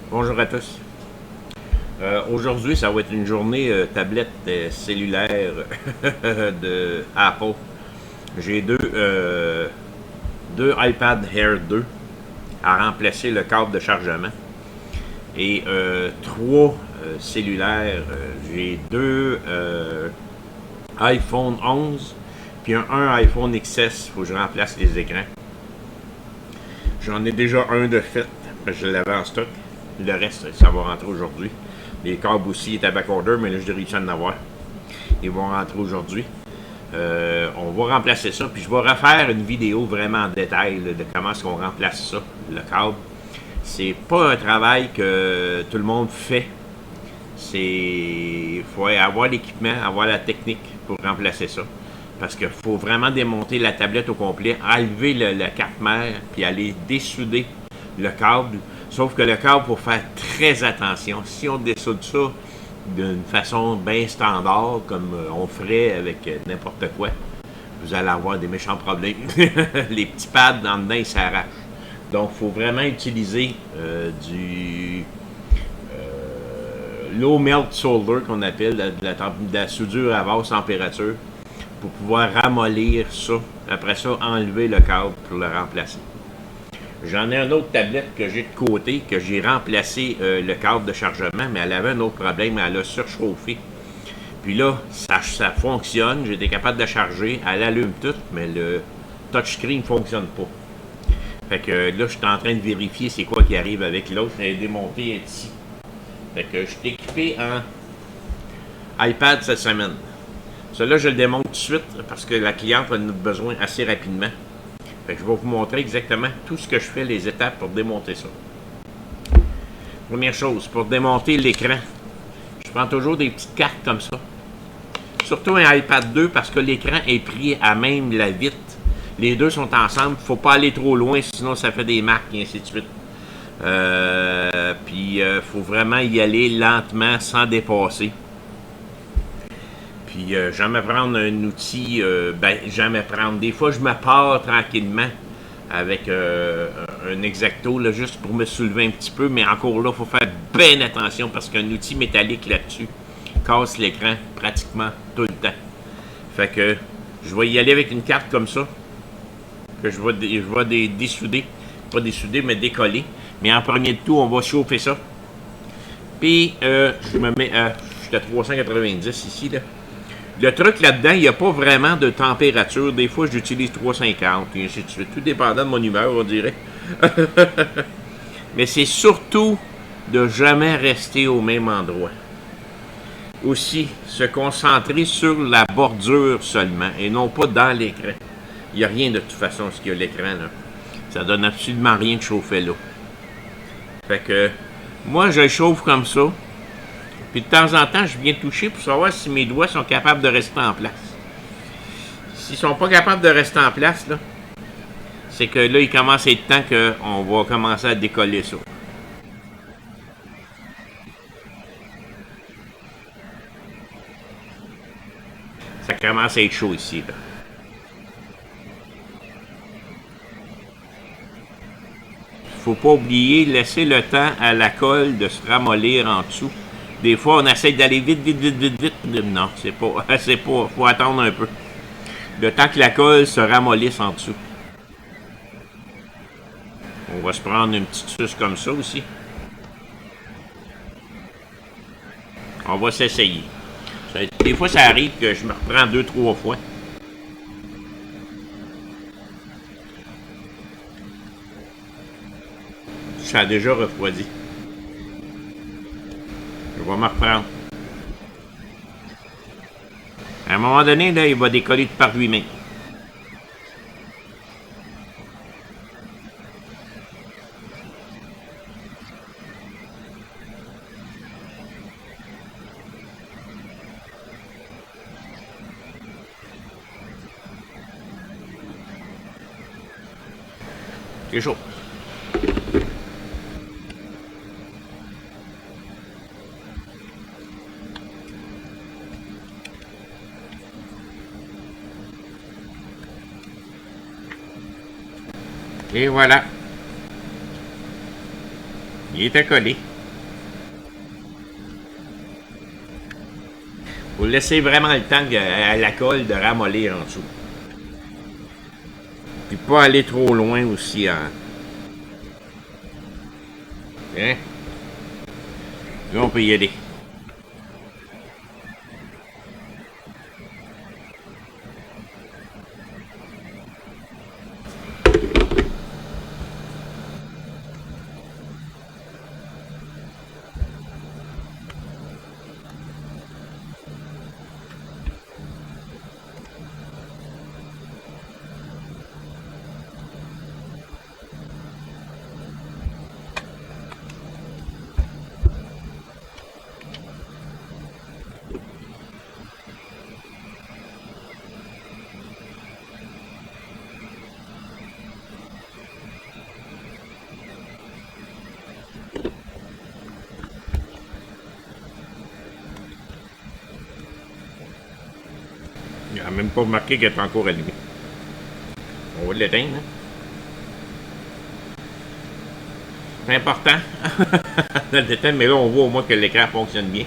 Bonjour à tous. Aujourd'hui, ça va être une journée tablette cellulaire de Apple. J'ai deux iPad Air 2 à remplacer le câble de chargement et trois cellulaires. J'ai deux iPhone 11 puis un iPhone XS. Il faut que je remplace les écrans. J'en ai déjà un de fait, parce que je l'avais en stock. Le reste, ça va rentrer aujourd'hui. Les câbles aussi étaient à backorder, mais là, je réussi à en avoir. Ils vont rentrer aujourd'hui. On va remplacer ça, puis je vais refaire une vidéo vraiment en détail là, de comment est-ce qu'on remplace ça, le câble. C'est pas un travail que tout le monde fait. Il faut avoir l'équipement, avoir la technique pour remplacer ça. Parce qu'il faut vraiment démonter la tablette au complet, enlever la carte mère, puis aller dessouder le câble. Sauf que le câble, il faut faire très attention. Si on dessoude ça d'une façon bien standard, comme on ferait avec n'importe quoi, vous allez avoir des méchants problèmes. Les petits pads en dedans, ils s'arrachent. Donc, il faut vraiment utiliser du low melt solder, qu'on appelle, de la soudure à basse température, pour pouvoir ramollir ça. Après ça, enlever le câble pour le remplacer. J'en ai une autre tablette que j'ai de côté, que j'ai remplacé le câble de chargement, mais elle avait un autre problème, elle a surchauffé. Puis là, ça fonctionne, j'étais capable de la charger, elle allume tout, mais le touchscreen ne fonctionne pas. Fait que là, je suis en train de vérifier c'est quoi qui arrive avec l'autre, elle est démontée ici. Fait que je suis équipé en iPad cette semaine. Celui-là, je le démonte tout de suite parce que la cliente en a besoin assez rapidement. Fait que je vais vous montrer exactement tout ce que je fais, les étapes pour démonter ça. Première chose, pour démonter l'écran, je prends toujours des petites cartes comme ça. Surtout un iPad 2 parce que l'écran est pris à même la vitre. Les deux sont ensemble, il ne faut pas aller trop loin, sinon ça fait des marques et ainsi de suite. Puis il faut vraiment y aller lentement, sans dépasser. Puis jamais prendre un outil, jamais prendre. Des fois, je me pars tranquillement avec un X-Acto, là, juste pour me soulever un petit peu. Mais encore là, il faut faire bien attention parce qu'un outil métallique là-dessus casse l'écran pratiquement tout le temps. Fait que je vais y aller avec une carte comme ça, que je vais dessouder. Pas dessouder, mais décoller. Mais en premier de tout, on va chauffer ça. Puis, je me mets à... Je suis à 390 ici, là. Le truc là-dedans, il n'y a pas vraiment de température. Des fois, j'utilise 350 et ainsi de suite. Tout dépendant de mon humeur, on dirait. Mais c'est surtout de jamais rester au même endroit. Aussi, se concentrer sur la bordure seulement et non pas dans l'écran. Il n'y a rien de toute façon, ce qu'il y a l'écran, là. Ça donne absolument rien de chauffer là. Fait que, moi, je chauffe comme ça. Puis de temps en temps, je viens toucher pour savoir si mes doigts sont capables de rester en place. S'ils ne sont pas capables de rester en place, là, c'est que là, il commence à être temps qu'on va commencer à décoller ça. Ça commence à être chaud ici, là. Faut pas oublier, laisser le temps à la colle de se ramollir en dessous. Des fois, on essaie d'aller vite. Non, c'est pas. Faut attendre un peu. Le temps que la colle se ramollisse en dessous. On va se prendre une petite suce comme ça aussi. On va s'essayer. Des fois, ça arrive que je me reprends 2-3 fois. Ça a déjà refroidi. Je vais me reprendre. À un moment donné, là, il va décoller de par lui-même. C'est chaud. Et voilà. Il était collé. Vous laissez vraiment le temps à la colle de ramollir en dessous. Puis pas aller trop loin aussi. Hein. Hein? Là, on peut y aller. Il n'a même pas remarqué qu'elle est encore allumée. On va l'éteindre. Hein? C'est important de l'éteindre, mais là on voit au moins que l'écran fonctionne bien.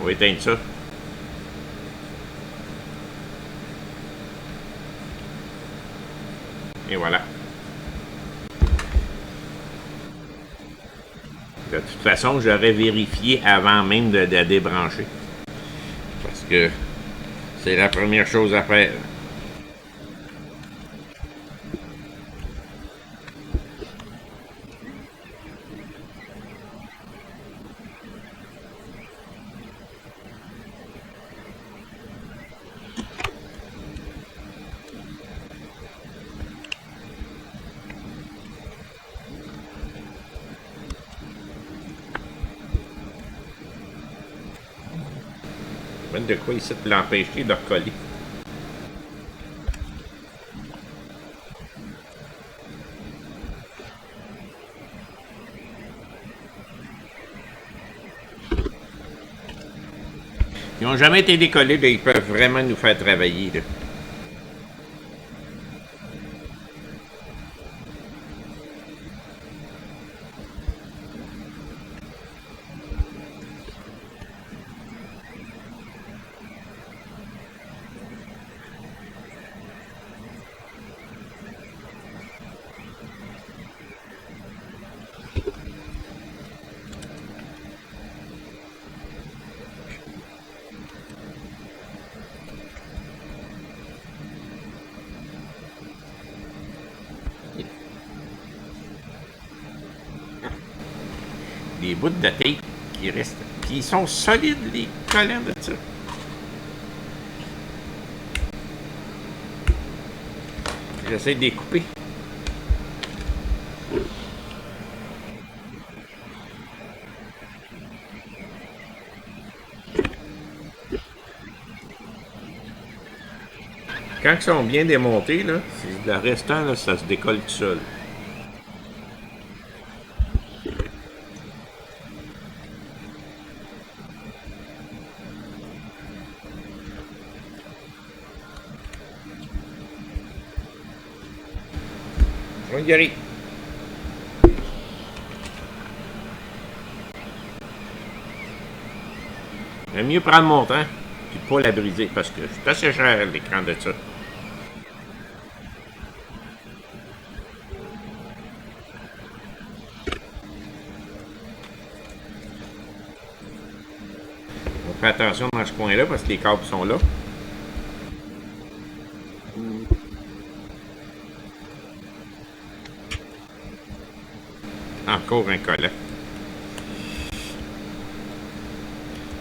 On va éteindre ça. Et voilà. De toute façon, j'aurais vérifié avant même de débrancher. Parce que c'est la première chose à faire. De quoi ici de l'empêcher de recoller. Ils n'ont jamais été décollés, là, ils peuvent vraiment nous faire travailler. Là. Des bouts de tape qui restent. Puis ils sont solides, les collants de ça. J'essaie de les couper. Quand ils sont bien démontés, là, le restant, là, ça se décolle tout seul. On va y aller. J'aime mieux prendre mon temps puis pas la briser parce que c'est assez cher l'écran de ça. On fait attention dans ce coin-là parce que les câbles sont là. Encore un collant.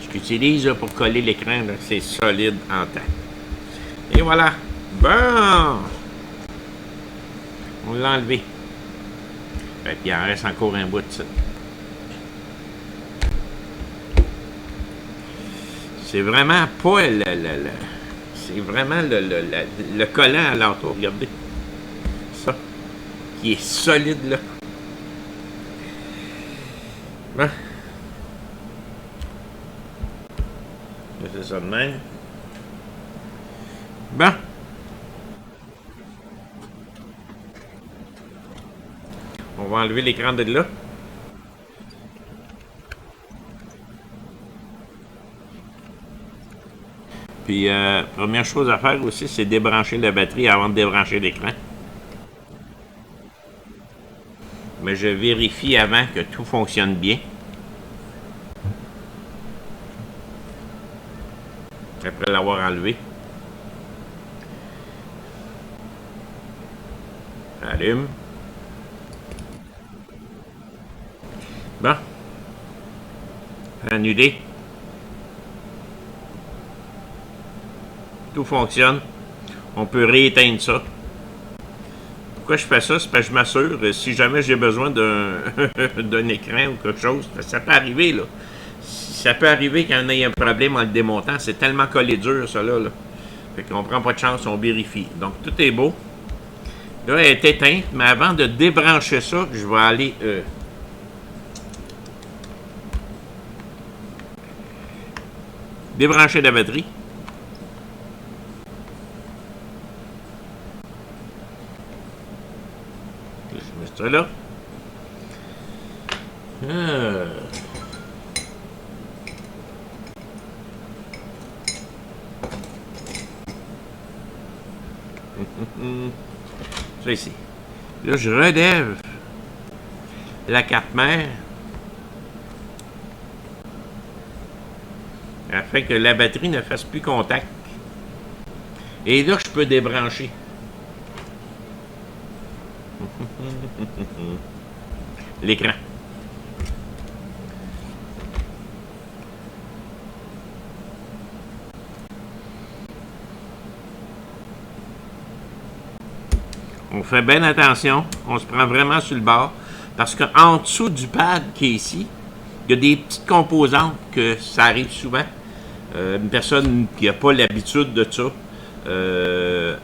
Ce que j'utilise pour coller l'écran, c'est solide en temps. Et voilà. Bon! On l'a enlevé. Et puis il en reste encore un bout de ça. C'est vraiment pas c'est vraiment le collant à l'entour. Regardez. Ça. qui est solide, là. Bon. C'est ça de même. Bon. On va enlever l'écran de là. Puis, première chose à faire aussi, c'est débrancher la batterie avant de débrancher l'écran. Mais je vérifie avant que tout fonctionne bien. Après l'avoir enlevé. Allume. Bon. Annuler. Tout fonctionne. On peut rééteindre ça. Pourquoi je fais ça? C'est parce que je m'assure, si jamais j'ai besoin d'un écran ou quelque chose, ça peut arriver, là. Ça peut arriver qu'il y en ait un problème en le démontant. C'est tellement collé dur, ça, là. Fait qu'on prend pas de chance, on vérifie. Donc, tout est beau. Là, elle est éteinte, mais avant de débrancher ça, je vais aller... débrancher la batterie. Je mets ça là. Ça ici. Là, je relève la carte mère afin que la batterie ne fasse plus contact. Et là, je peux débrancher. L'écran. On fait bien attention, on se prend vraiment sur le bord, parce qu'en dessous du pad qui est ici, il y a des petites composantes que ça arrive souvent. Une personne qui n'a pas l'habitude de ça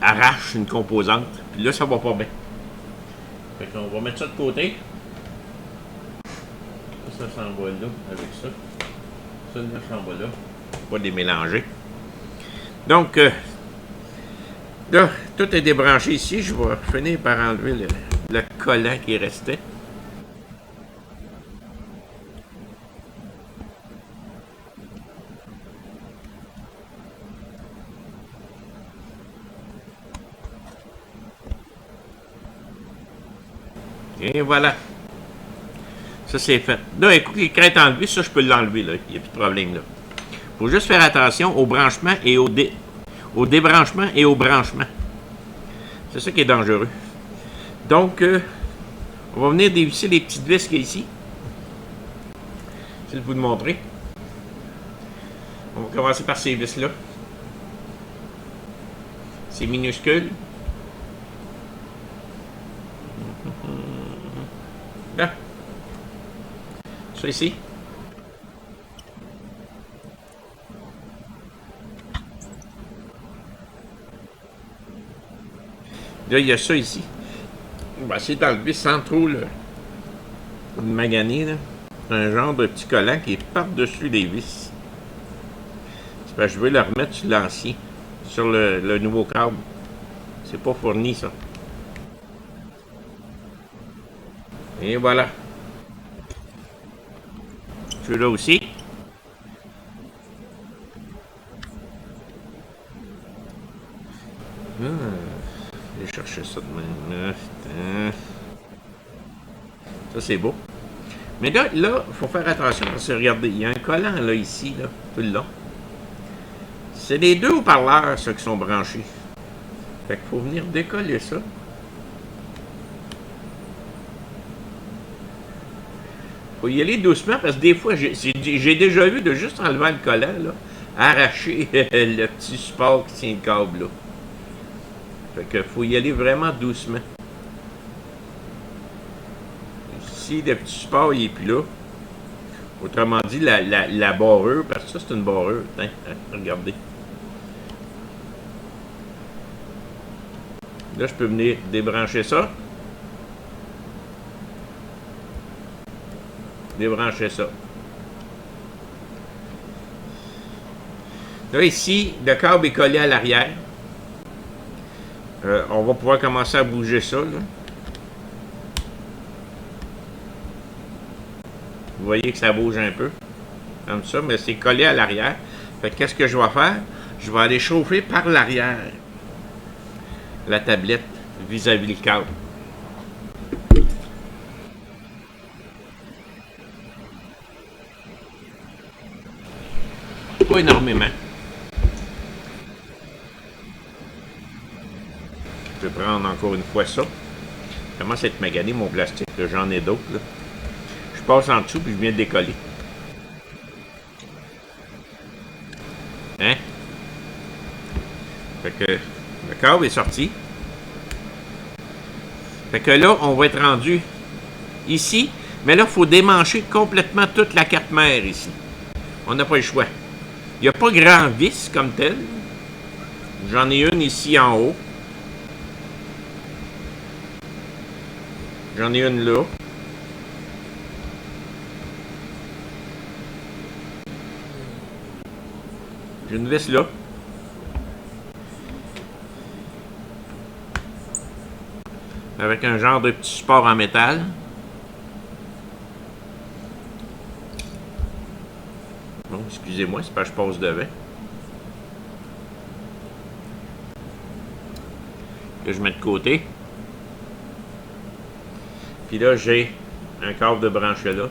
arrache une composante, puis là, ça va pas bien. Fait qu'on va mettre ça de côté. Ça s'en va là, avec ça. Ça, là, s'en va là. Pas les mélanger. Donc, là, tout est débranché ici. Je vais finir par enlever le collant qui restait. Et voilà. Ça, c'est fait. Là, écoute, l'écran est enlevé. Ça, je peux l'enlever, là. Il n'y a plus de problème, là. Il faut juste faire attention au branchement et au débranchement et au branchement. C'est ça qui est dangereux. Donc, on va venir dévisser les petites vis qu'il y a ici. Je vais vous le montrer. On va commencer par ces vis-là. C'est minuscule. Là. Ça ici. Là, il y a ça ici. On va essayer d'enlever sans trop le maganer, là. C'est un genre de petit collant qui est par-dessus les vis. C'est parce que je vais le remettre sur l'ancien, sur le nouveau câble. C'est pas fourni, ça. Et voilà. Celui-là aussi. Je vais chercher ça de même. Ça, c'est beau. Mais là, il faut faire attention parce que regardez, il y a un collant là, ici, là, tout le long. C'est les deux haut-parleurs, ceux qui sont branchés. Fait qu'il faut venir décoller ça. Faut y aller doucement parce que des fois, j'ai déjà vu de juste enlever le collant, là, arracher le petit support qui tient le câble, là. Fait que faut y aller vraiment doucement. Ici, le petit support, il est plus là. Autrement dit, la barrure, parce que ça, c'est une barrure. Hein, regardez. Là, je peux venir débrancher ça. Débrancher ça. Là, ici, le câble est collé à l'arrière. On va pouvoir commencer à bouger ça, là. Vous voyez que ça bouge un peu. Comme ça, mais c'est collé à l'arrière. Fait que qu'est-ce que je vais faire? Je vais aller chauffer par l'arrière la tablette vis-à-vis le câble. Pas énormément. Je vais prendre encore une fois ça. Ça commence à être magané mon plastique. J'en ai d'autres. Je passe en dessous puis je viens de décoller. Hein? Fait que le câble est sorti. Fait que là, on va être rendu ici. Mais là, il faut démancher complètement toute la carte mère ici. On n'a pas le choix. Il n'y a pas grand vis comme tel. J'en ai une ici en haut. J'en ai une là. J'ai une vis là. Avec un genre de petit support en métal. Bon, excusez-moi, c'est parce que je passe devant. Que je mets de côté. Puis là, j'ai un câble de brancher là.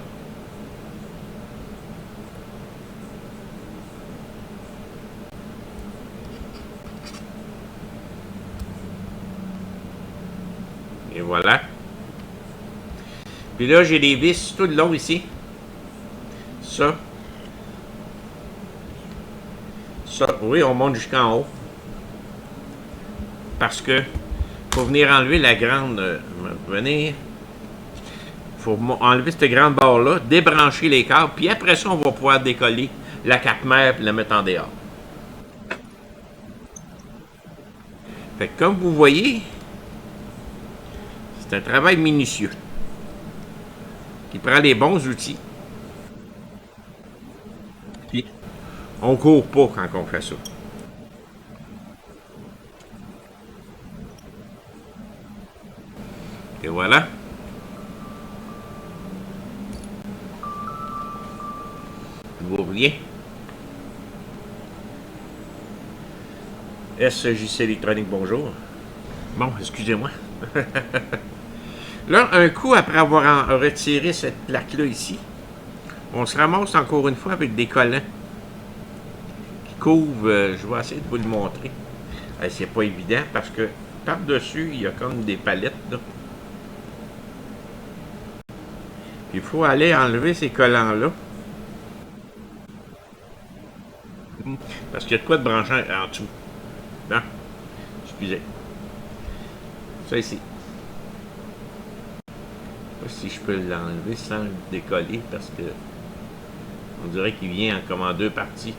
Et voilà. Puis là, j'ai des vis tout le long ici. Ça. Ça, oui, on monte jusqu'en haut. Parce que faut venir enlever la grande... venir... faut enlever cette grande barre-là, débrancher les câbles, puis après ça, on va pouvoir décoller la carte mère et la mettre en dehors. Fait que comme vous voyez, c'est un travail minutieux qui prend les bons outils. Puis, on court pas quand on fait ça. Et voilà. Vous voyez. SJC Électronique, bonjour. Bon, excusez-moi. Là, un coup après avoir retiré cette plaque-là ici, on se ramasse encore une fois avec des collants qui couvrent, je vais essayer de vous le montrer. C'est pas évident parce que par-dessus, il y a comme des palettes, là. Il faut aller enlever ces collants-là. Parce qu'il y a de quoi de branchant en dessous. Non? Excusez. Ça ici. Je sais pas si je peux l'enlever sans le décoller parce que on dirait qu'il vient comme en deux parties.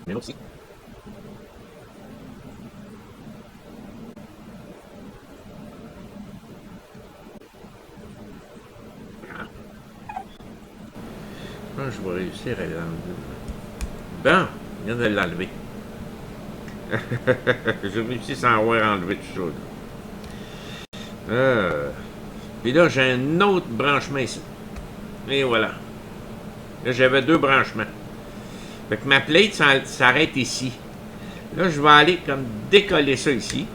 Mais aussi. Je vais réussir à l'enlever. Bon, je viens de l'enlever. J'ai réussi sans avoir enlevé tout ça. Puis là, j'ai un autre branchement ici. Et voilà. Là, j'avais deux branchements. Fait que ma plate s'arrête ici. Là, je vais aller comme décoller ça ici.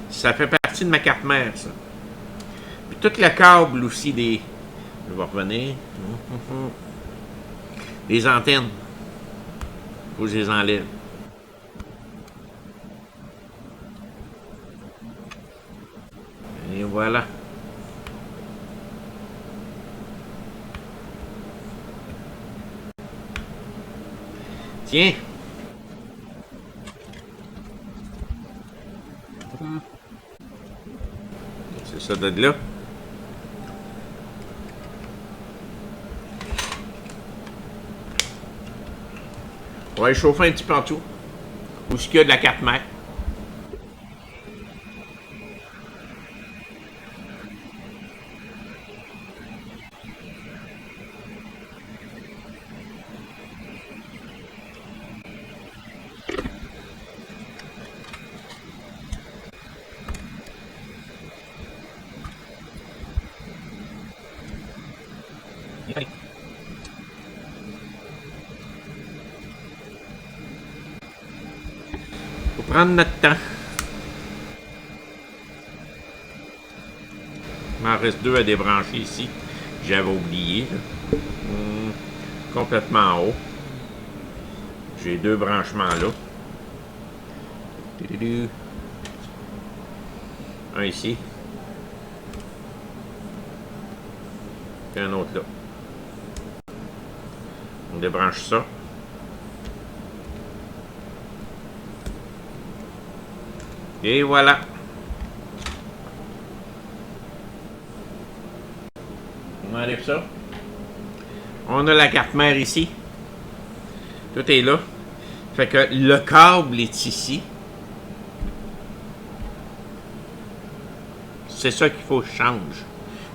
Ça fait partie de ma carte mère, ça. Puis tout le câble aussi des... Je vais revenir. Les antennes. Faut que je les enlève. Et voilà. Tiens. C'est ça de là. On va chauffer un petit peu en dessous. Où est-ce qu'il y a de la 4 mètres. Faut prendre notre temps. Il m'en reste 2 à débrancher ici. J'avais oublié. Complètement en haut. J'ai 2 branchements là. Un ici. Et un autre là. On débranche ça. Et voilà. On enlève ça. On a la carte mère ici. Tout est là. Fait que le câble est ici. C'est ça qu'il faut que je change.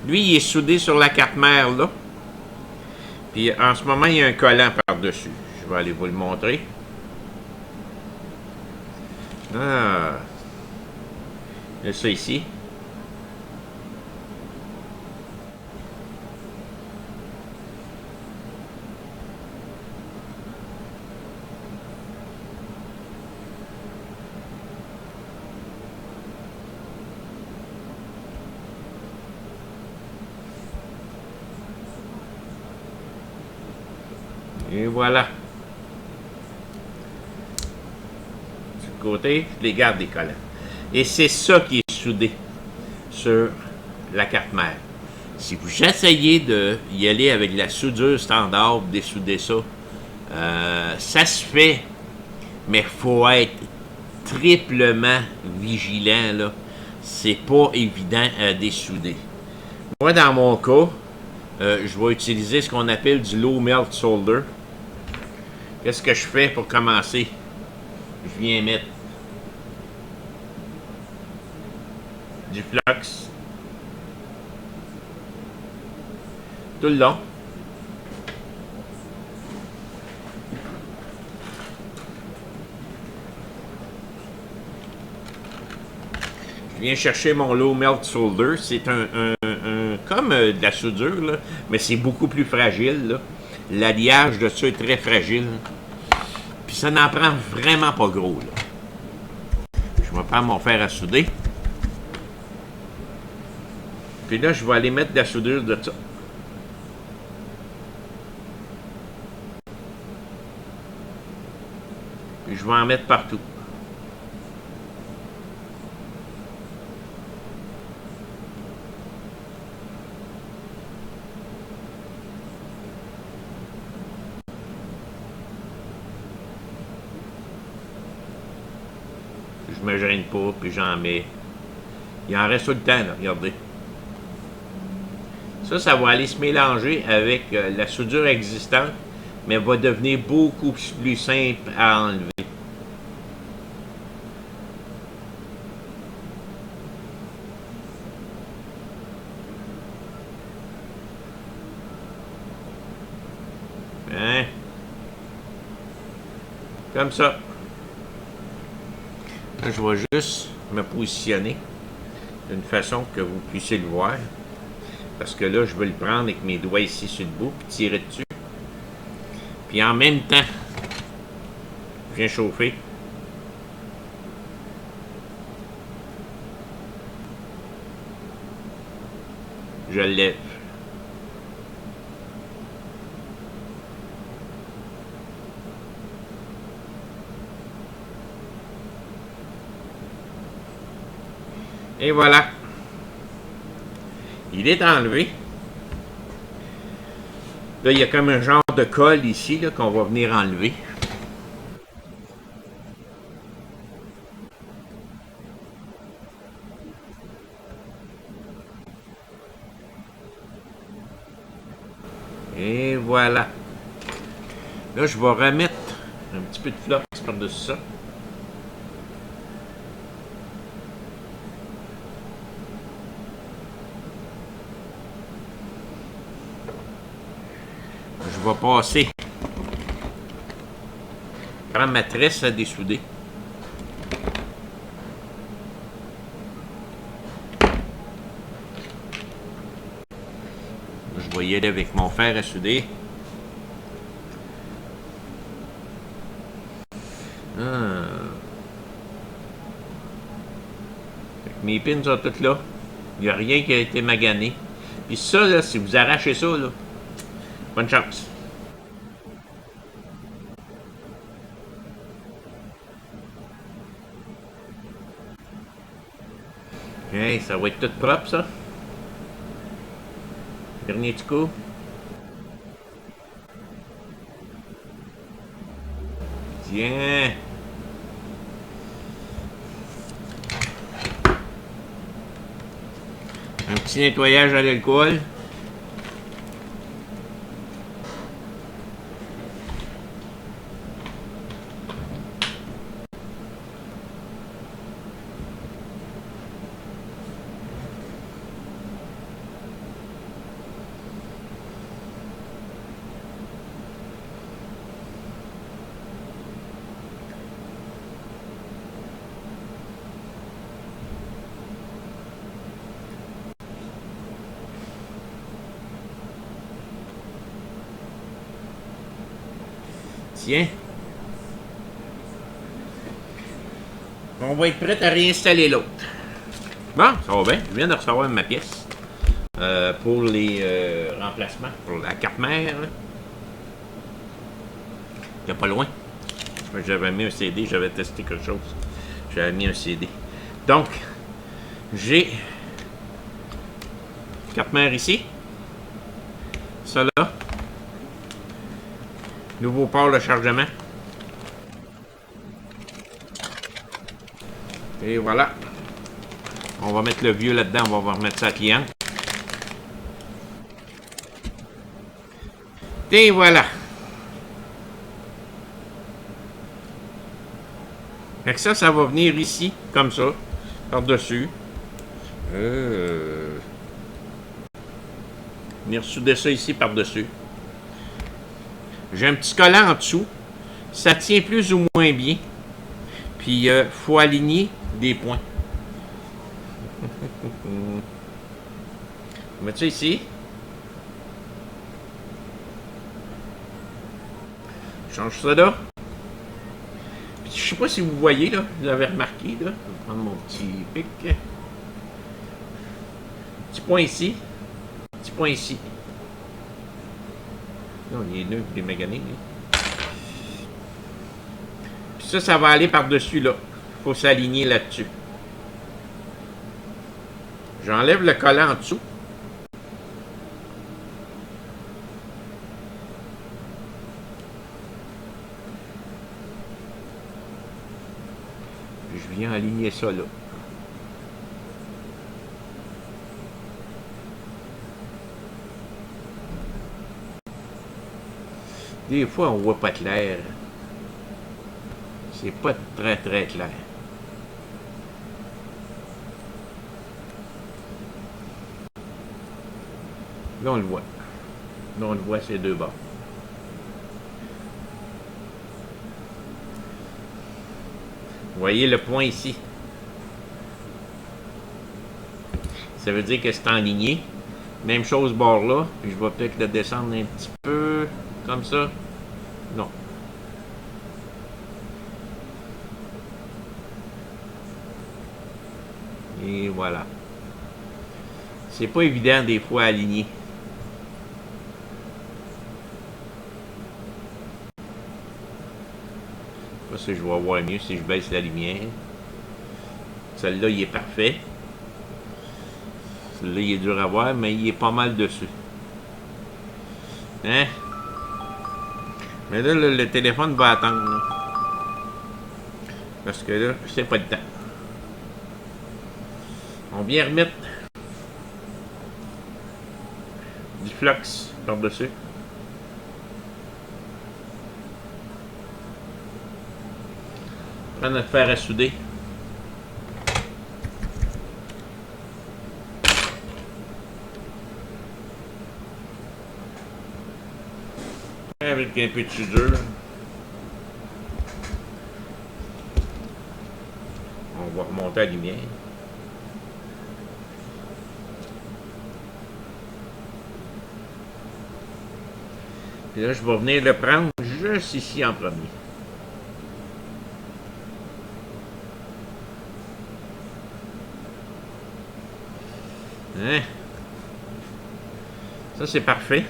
Lui, il est soudé sur la carte mère là. Puis en ce moment, il y a un collant par-dessus. Je vais aller vous le montrer. Ah. Il y a ça ici. Et voilà. Du côté, je les garde des collants. Et c'est ça qui est soudé sur la carte mère. Si vous essayez d'y aller avec la soudure standard, dessouder ça, ça se fait, mais il faut être triplement vigilant, là. C'est pas évident à dessouder. Moi, dans mon cas, je vais utiliser ce qu'on appelle du low melt solder. Qu'est-ce que je fais pour commencer? Je viens mettre du flux tout le long. Je viens chercher mon low melt solder. C'est comme de la soudure, là, mais c'est beaucoup plus fragile, là. L'alliage de ça est très fragile. Puis ça n'en prend vraiment pas gros, là. Je vais prendre mon fer à souder. Puis là, je vais aller mettre de la soudure de ça. Puis je vais en mettre partout. Je me gêne pas, puis j'en mets. Il en reste tout le temps, là, regardez. Ça va aller se mélanger avec la soudure existante, mais va devenir beaucoup plus simple à enlever. Hein? Comme ça. Là, je vais juste me positionner d'une façon que vous puissiez le voir. Parce que là, je vais le prendre avec mes doigts ici sur le bout, puis tirer dessus. Puis en même temps, je viens chauffer. Je le lève. Et voilà. Il est enlevé. Là, il y a comme un genre de colle ici qu'on va venir enlever. Et voilà. Là, je vais remettre Un petit peu de flux par-dessus ça. Je vais passer. Prendre ma tresse à dessouder. Je vais y aller avec mon fer à souder. Mes pins sont toutes là. Il n'y a rien qui a été magané. Puis ça, là, si vous arrachez ça, là, bonne chance. Hey, ça va être tout propre, ça. Dernier petit coup. Tiens. Un petit nettoyage à l'alcool. Tiens. On va être prêt à réinstaller l'autre. Bon, ça va bien. Je viens de recevoir ma pièce pour les remplacements, pour la carte mère. Il n'y a pas loin. J'avais mis un CD, j'avais testé quelque chose. J'avais mis un CD. Donc, j'ai carte mère ici. Ça là. Nouveau port de chargement. Et voilà. On va mettre le vieux là-dedans. On va remettre ça à client. Et voilà. Fait que ça va venir ici, comme ça, par-dessus. Venir souder ça ici par-dessus. J'ai un petit collant en dessous. Ça tient plus ou moins bien. Puis, faut aligner des points. On met ça ici. Je change ça là. Puis, je sais pas si vous voyez, là. Vous avez remarqué, là. Je vais prendre mon petit pic. Petit point ici. Petit point ici. Là, on est neuf, les maganés. Puis ça va aller par-dessus là. Il faut s'aligner là-dessus. J'enlève le collant en dessous. Puis je viens aligner ça là. Des fois, on voit pas clair. C'est pas très très clair. Là, on le voit. Là, on le voit, ces deux bords. Vous voyez le point ici. Ça veut dire que c'est enligné. Même chose bord là. Puis je vais peut-être le descendre un petit peu. Comme ça. Non. Et voilà. C'est pas évident des fois à aligner. Là, si je vais voir mieux si je baisse la lumière. Celle-là, il est parfait. Celui-là, il est dur à voir, mais il est pas mal dessus. Hein? Mais là, le téléphone va attendre. Là. Parce que là, c'est pas le temps. On vient remettre du flux par-dessus. prend notre fer à souder. Avec un peu de soudure. On va remonter la lumière. Puis là, je vais venir le prendre juste ici en premier. Hein? Ça, c'est parfait.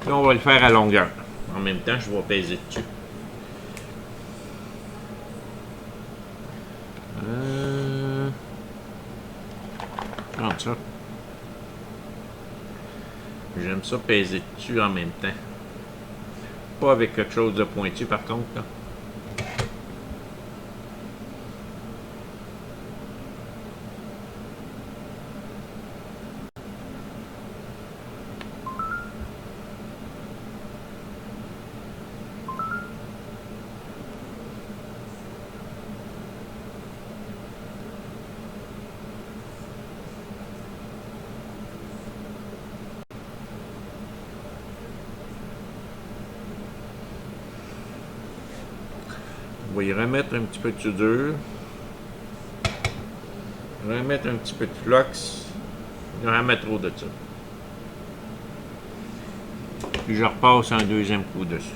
Là, on va le faire à longueur. En même temps, je vais peser dessus. Comme ça. J'aime ça peser dessus en même temps. Pas avec quelque chose de pointu par contre. Là. On va y remettre un petit peu de soudure. Remettre un petit peu de flux. Remettre trop de ça. Puis je repasse un deuxième coup dessus.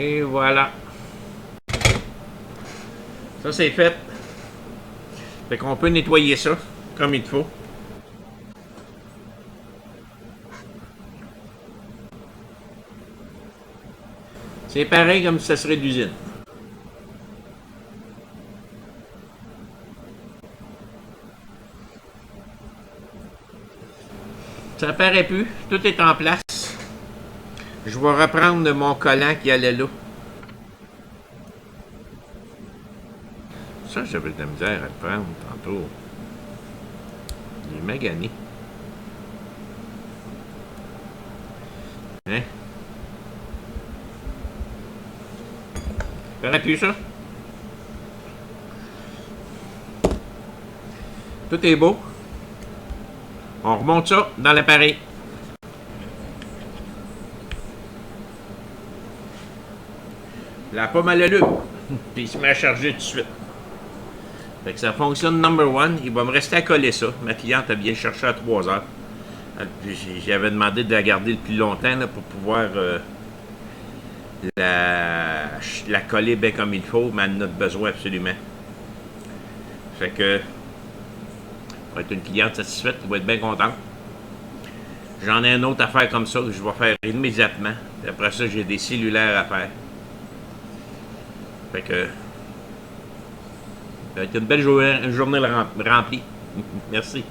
Et voilà. Ça, c'est fait. Fait qu'on peut nettoyer ça comme il faut. C'est pareil comme si ça serait d'usine. Ça paraît plus. Tout est en place. Je vais reprendre mon collant qui allait là. Ça, j'avais de la misère à le prendre tantôt. Il est magané. Hein? Paraît plus ça? Tout est beau. On remonte ça dans l'appareil. La pomme à l'allume. Puis il se met à charger tout de suite. Fait que ça fonctionne number one. Il va me rester à coller ça. Ma cliente a bien cherché à 3 heures. J'avais demandé de la garder le plus longtemps là, pour pouvoir la coller bien comme il faut, mais elle en a besoin absolument. Fait que va être une cliente satisfaite, qui va être bien contente. J'en ai un autre à faire comme ça que je vais faire immédiatement. Et après ça, j'ai des cellulaires à faire. Fait que ça va être une belle journée remplie. Merci.